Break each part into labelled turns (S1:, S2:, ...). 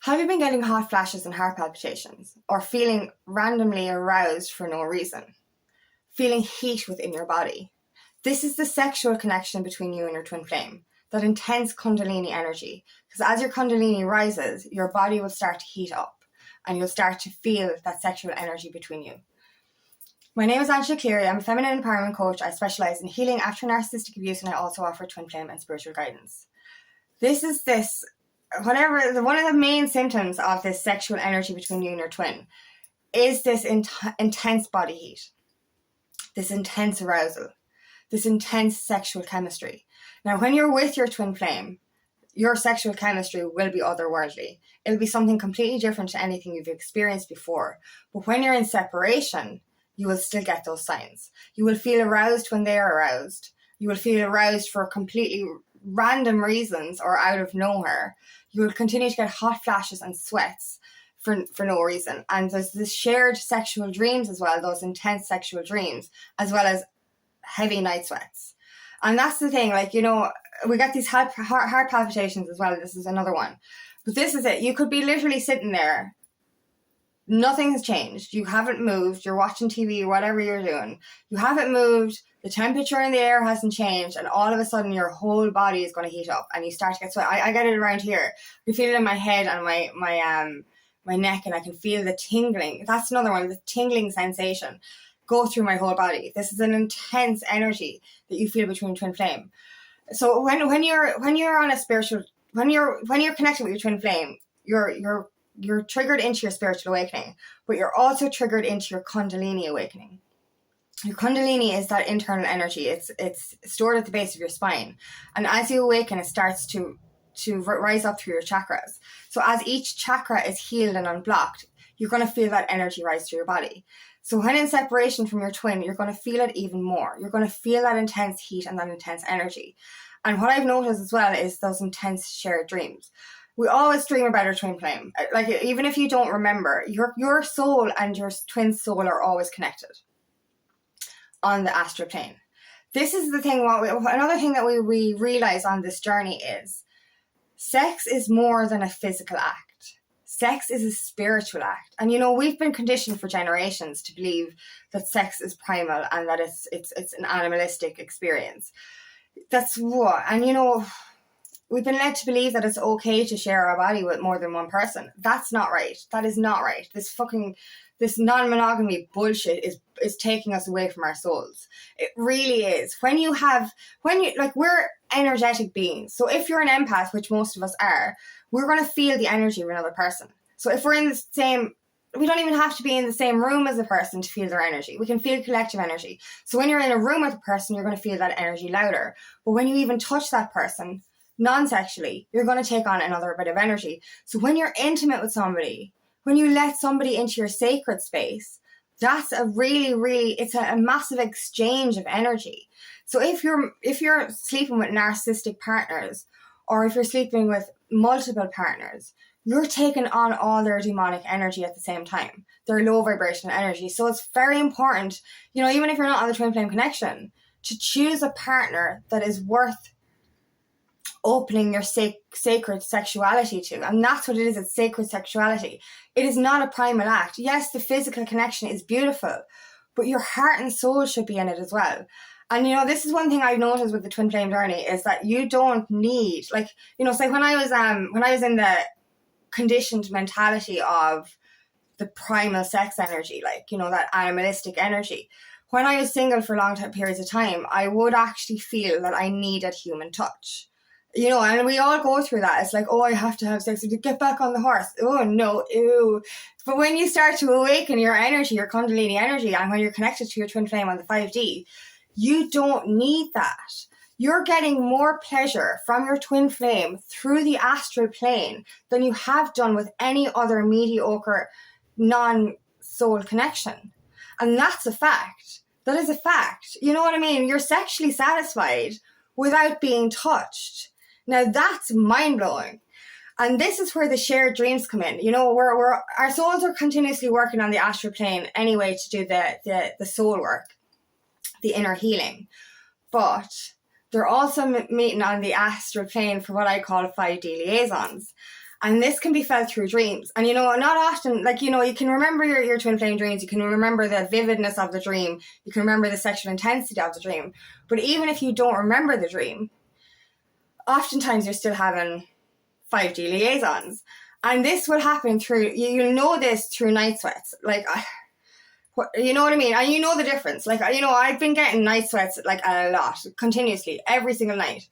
S1: Have you been getting hot flashes and heart palpitations, or feeling randomly aroused for no reason? Feeling heat within your body? This is the sexual connection between you and your twin flame, that intense kundalini energy. Because as your kundalini rises, your body will start to heat up and you'll start to feel that sexual energy between you. My name is Angela Cleary. I'm a feminine empowerment coach. I specialise in healing after narcissistic abuse, and I also offer twin flame and spiritual guidance. One of the main symptoms of this sexual energy between you and your twin is this intense body heat, this intense arousal, this intense sexual chemistry. Now, when you're with your twin flame, your sexual chemistry will be otherworldly. It'll be something completely different to anything you've experienced before. But when you're in separation, you will still get those signs. You will feel aroused when they're aroused. You will feel aroused for completely random reasons or out of nowhere. You will continue to get hot flashes and sweats for no reason. And there's this shared sexual dreams as well, those intense sexual dreams, as well as heavy night sweats. And that's the thing, we get these heart palpitations as well. This is another one. But this is it. You could be literally sitting there. Nothing has changed. You haven't moved. You're watching TV or whatever you're doing. You haven't moved. The temperature in the air hasn't changed. And all of a sudden, your whole body is going to heat up and you start to get sweat. I get it around here. I can feel it in my head and my neck, and I can feel the tingling. That's another one, the tingling sensation go through my whole body. This is an intense energy that you feel between twin flame. So when you're on a spiritual, when you're connected with your twin flame, you're triggered into your spiritual awakening, but you're also triggered into your kundalini awakening. Your kundalini is that internal energy. It's stored at the base of your spine. And as you awaken, it starts to rise up through your chakras. So as each chakra is healed and unblocked, you're going to feel that energy rise through your body. So when in separation from your twin, you're going to feel it even more. You're going to feel that intense heat and that intense energy. And what I've noticed as well is those intense shared dreams. We always dream about our twin flame. Even if you don't remember, your soul and your twin soul are always connected on the astral plane. This is the thing. Another thing that we realize on this journey is sex is more than a physical act. Sex is a spiritual act. And we've been conditioned for generations to believe that sex is primal and that it's an animalistic experience. That's what. And we've been led to believe that it's okay to share our body with more than one person. That's not right. That is not right. This non-monogamy bullshit is taking us away from our souls. It really is. We're energetic beings. So if you're an empath, which most of us are, we're going to feel the energy of another person. So if we're in the same, we don't even have to be in the same room as a person to feel their energy. We can feel collective energy. So when you're in a room with a person, you're going to feel that energy louder. But when you even touch that person, non-sexually, you're going to take on another bit of energy. So when you're intimate with somebody, when you let somebody into your sacred space, that's a massive exchange of energy. So if you're sleeping with narcissistic partners, or if you're sleeping with multiple partners, you're taking on all their demonic energy at the same time, their low vibrational energy. So it's very important, even if you're not on the twin flame connection, to choose a partner that is worth opening your sacred sexuality to. And that's what it is. It's sacred sexuality. It is not a primal act. Yes, the physical connection is beautiful, but your heart and soul should be in it as well. And this is one thing I've noticed with the twin flame journey is that you don't need, say when I was in the conditioned mentality of the primal sex energy, that animalistic energy, when I was single for long periods of time, I would actually feel that I needed human touch. And we all go through that. It's like, oh, I have to have sex to get back on the horse. Oh, no, ew. But when you start to awaken your energy, your kundalini energy, and when you're connected to your twin flame on the 5D, you don't need that. You're getting more pleasure from your twin flame through the astral plane than you have done with any other mediocre non-soul connection. And that's a fact. That is a fact. You know what I mean? You're sexually satisfied without being touched. Now that's mind-blowing. And this is where the shared dreams come in. Our souls are continuously working on the astral plane anyway to do the soul work, the inner healing. But they're also meeting on the astral plane for what I call 5D liaisons. And this can be felt through dreams. And, not often, you can remember your twin flame dreams. You can remember the vividness of the dream. You can remember the sexual intensity of the dream. But even if you don't remember the dream, oftentimes you're still having 5D liaisons. And this will happen through, you'll know this through night sweats. You know what I mean? And you know the difference. I've been getting night sweats a lot, continuously, every single night.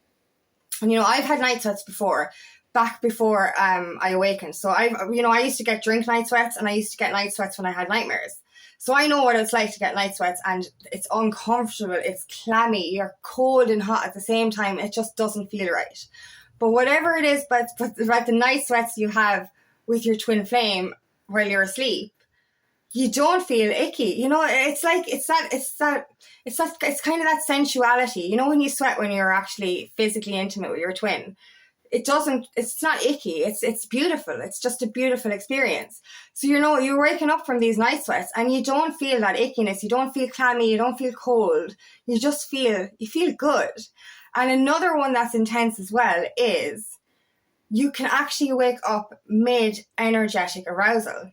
S1: And, I've had night sweats before, back before I awakened. So I used to get drink night sweats, and I used to get night sweats when I had nightmares. So I know what it's like to get night sweats, and it's uncomfortable, it's clammy, you're cold and hot at the same time, it just doesn't feel right. But whatever it is, but the night sweats you have with your twin flame while you're asleep, you don't feel icky. It's kind of that sensuality. When you sweat when you're actually physically intimate with your twin, it's not icky. It's beautiful. It's just a beautiful experience. So, you're waking up from these night sweats and you don't feel that ickiness. You don't feel clammy. You don't feel cold. You feel good. And another one that's intense as well is you can actually wake up mid-energetic arousal.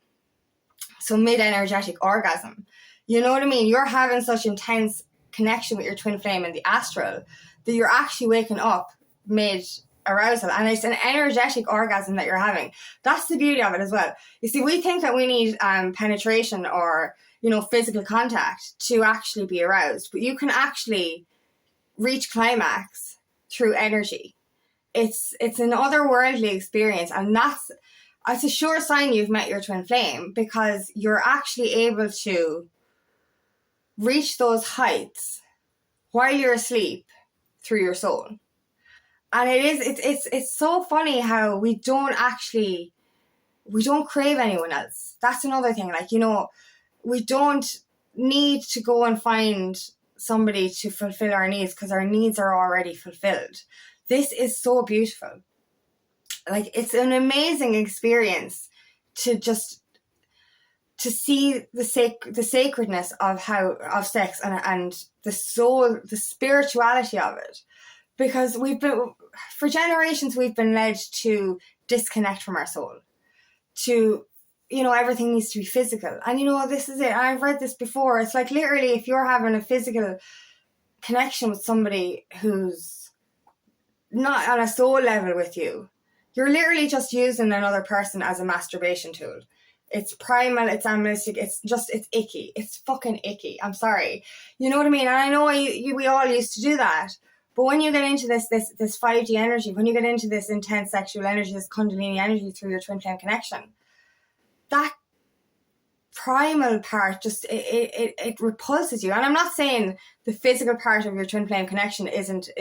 S1: So mid-energetic orgasm. You know what I mean? You're having such intense connection with your twin flame in the astral that you're actually waking up mid-arousal. And it's an energetic orgasm that you're having. That's the beauty of it as well. You see, we think that we need penetration or, physical contact to actually be aroused. But you can actually reach climax through energy. It's an otherworldly experience, and it's a sure sign you've met your twin flame, because you're actually able to reach those heights while you're asleep through your soul. And it's so funny how we don't crave anyone else. That's another thing. We don't need to go and find somebody to fulfill our needs, because our needs are already fulfilled. This is so beautiful. It's an amazing experience to see the sacredness of sex and the soul, the spirituality of it. Because for generations, we've been led to disconnect from our soul, to, everything needs to be physical. And, this is it. I've read this before. It's literally, if you're having a physical connection with somebody who's not on a soul level with you, you're literally just using another person as a masturbation tool. It's primal, it's animalistic, it's icky. It's fucking icky. I'm sorry. You know what I mean? And I know we all used to do that. But when you get into this 5D energy, when you get into this intense sexual energy, this kundalini energy through your twin flame connection, that primal part it repulses you. And I'm not saying the physical part of your twin flame connection isn't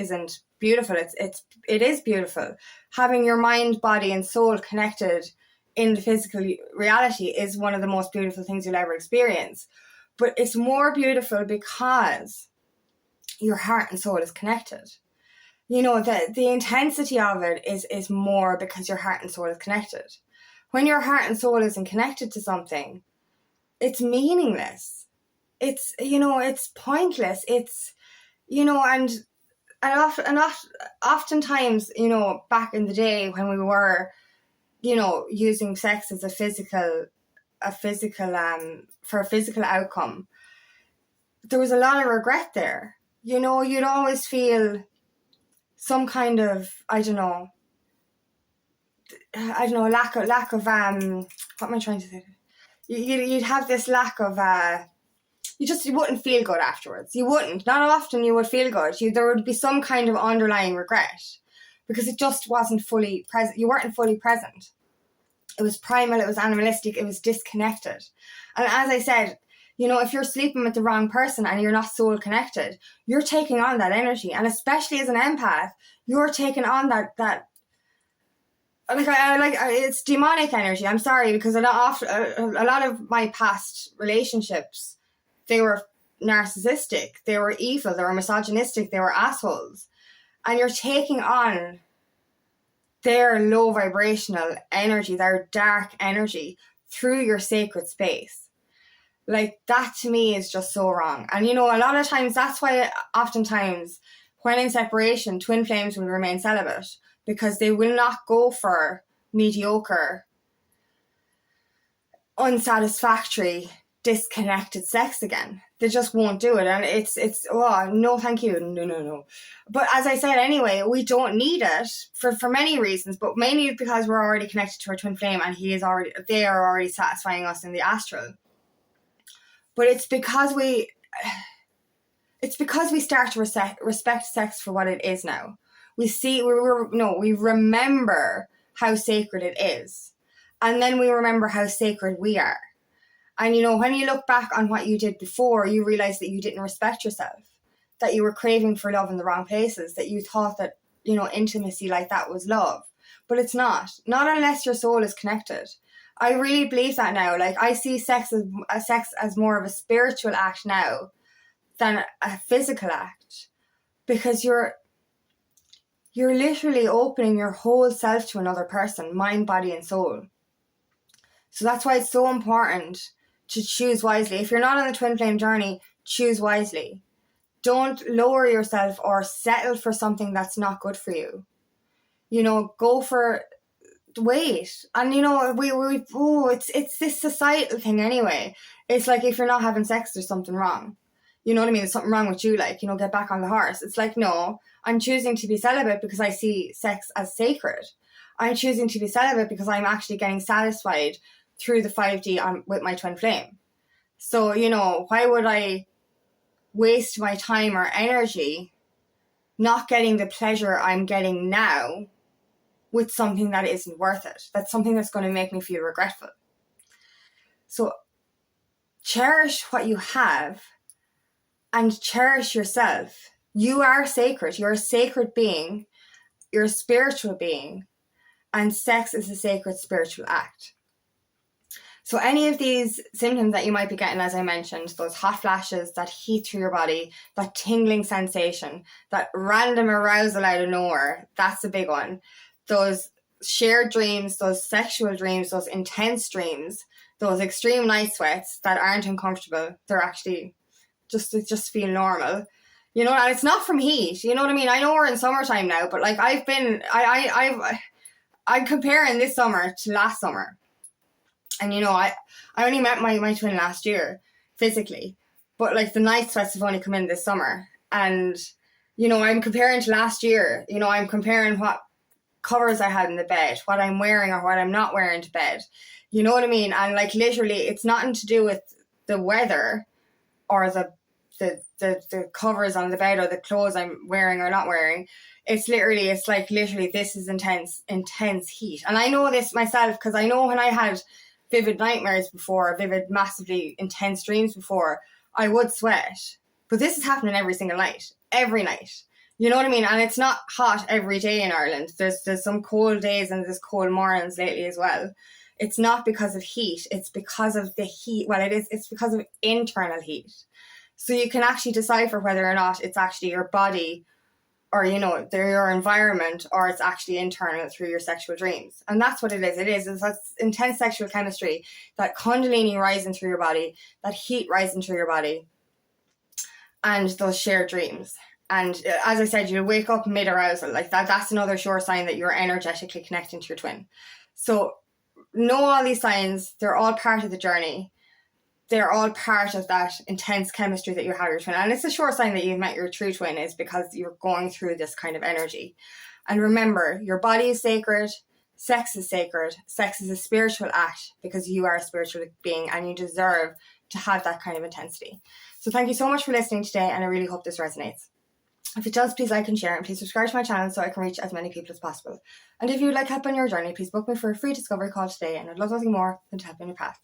S1: beautiful. It is beautiful. Having your mind, body, and soul connected in the physical reality is one of the most beautiful things you'll ever experience. But it's more beautiful because your heart and soul is connected. The intensity of it is more because your heart and soul is connected. When your heart and soul isn't connected to something, it's meaningless. It's pointless. It's, and oftentimes, back in the day when we were, using sex as a physical for a physical outcome, there was a lot of regret there. You'd always feel some kind of, lack of, what am I trying to say? You'd have this lack of, you wouldn't feel good afterwards. You wouldn't. Not often you would feel good. There would be some kind of underlying regret because it just wasn't fully present. You weren't fully present. It was primal, it was animalistic, it was disconnected. And as I said, if you're sleeping with the wrong person and you're not soul connected, you're taking on that energy. And especially as an empath, you're taking on that it's demonic energy. I'm sorry, because a lot of my past relationships, they were narcissistic, they were evil, they were misogynistic, they were assholes. And you're taking on their low vibrational energy, their dark energy through your sacred space. That to me is just so wrong. And a lot of times, that's why oftentimes when in separation, twin flames will remain celibate, because they will not go for mediocre, unsatisfactory, disconnected sex again. They just won't do it. And it's oh no, thank you. No. But as I said anyway, we don't need it for many reasons, but mainly because we're already connected to our twin flame and they are already satisfying us in the astral. But it's because we start to respect sex for what it is now. We remember how sacred it is. And then we remember how sacred we are. And, when you look back on what you did before, you realize that you didn't respect yourself, that you were craving for love in the wrong places, that you thought that, intimacy like that was love. But it's not unless your soul is connected. I really believe that now. Like, I see sex as more of a spiritual act now than a physical act, because you're literally opening your whole self to another person, mind, body, and soul. So that's why it's so important to choose wisely. If you're not on the twin flame journey, choose wisely. Don't lower yourself or settle for something that's not good for you. Go for wait. And it's this societal thing anyway. It's like, if you're not having sex, there's something wrong. You know what I mean? There's something wrong with you, like, get back on the horse. It's like, no, I'm choosing to be celibate because I see sex as sacred. I'm choosing to be celibate because I'm actually getting satisfied through the 5D with my twin flame. So, why would I waste my time or energy not getting the pleasure I'm getting now with something that isn't worth it? That's something that's going to make me feel regretful. So cherish what you have and cherish yourself. You are sacred. You're a sacred being. You're a spiritual being. And sex is a sacred spiritual act. So any of these symptoms that you might be getting, as I mentioned, those hot flashes, that heat through your body, that tingling sensation, that random arousal out of nowhere, that's a big one. Those shared dreams, those sexual dreams, those intense dreams, those extreme night sweats that aren't uncomfortable, they're actually just feel normal. And it's not from heat, you know what I mean? I know we're in summertime now, but like I'm comparing this summer to last summer. And I only met my twin last year physically, but like the night sweats have only come in this summer. And I'm comparing to last year. I'm comparing what covers I had in the bed, what I'm wearing or what I'm not wearing to bed. You know what I mean? And like, literally, it's nothing to do with the weather or the covers on the bed or the clothes I'm wearing or not wearing. It's literally this is intense heat. And I know this myself, because I know when I had vivid nightmares before, vivid, massively intense dreams before, I would sweat. But this is happening every single night, every night. You know what I mean? And it's not hot every day in Ireland. There's some cold days and there's cold mornings lately as well. It's not because of heat. It's because of the heat. Well, it's because of internal heat. So you can actually decipher whether or not it's actually your body or, your environment, or it's actually internal through your sexual dreams. And that's what it is. It's that intense sexual chemistry, that kundalini rising through your body, that heat rising through your body, and those shared dreams. And as I said, you wake up mid-arousal. Like that's another sure sign that you're energetically connecting to your twin. So know all these signs. They're all part of the journey. They're all part of that intense chemistry that you have with your twin. And it's a sure sign that you've met your true twin, is because you're going through this kind of energy. And remember, your body is sacred. Sex is sacred. Sex is a spiritual act, because you are a spiritual being and you deserve to have that kind of intensity. So thank you so much for listening today, and I really hope this resonates. If it does, please like and share, and please subscribe to my channel so I can reach as many people as possible. And if you would like help on your journey, please book me for a free discovery call today, and I'd love nothing more than to help you on your path.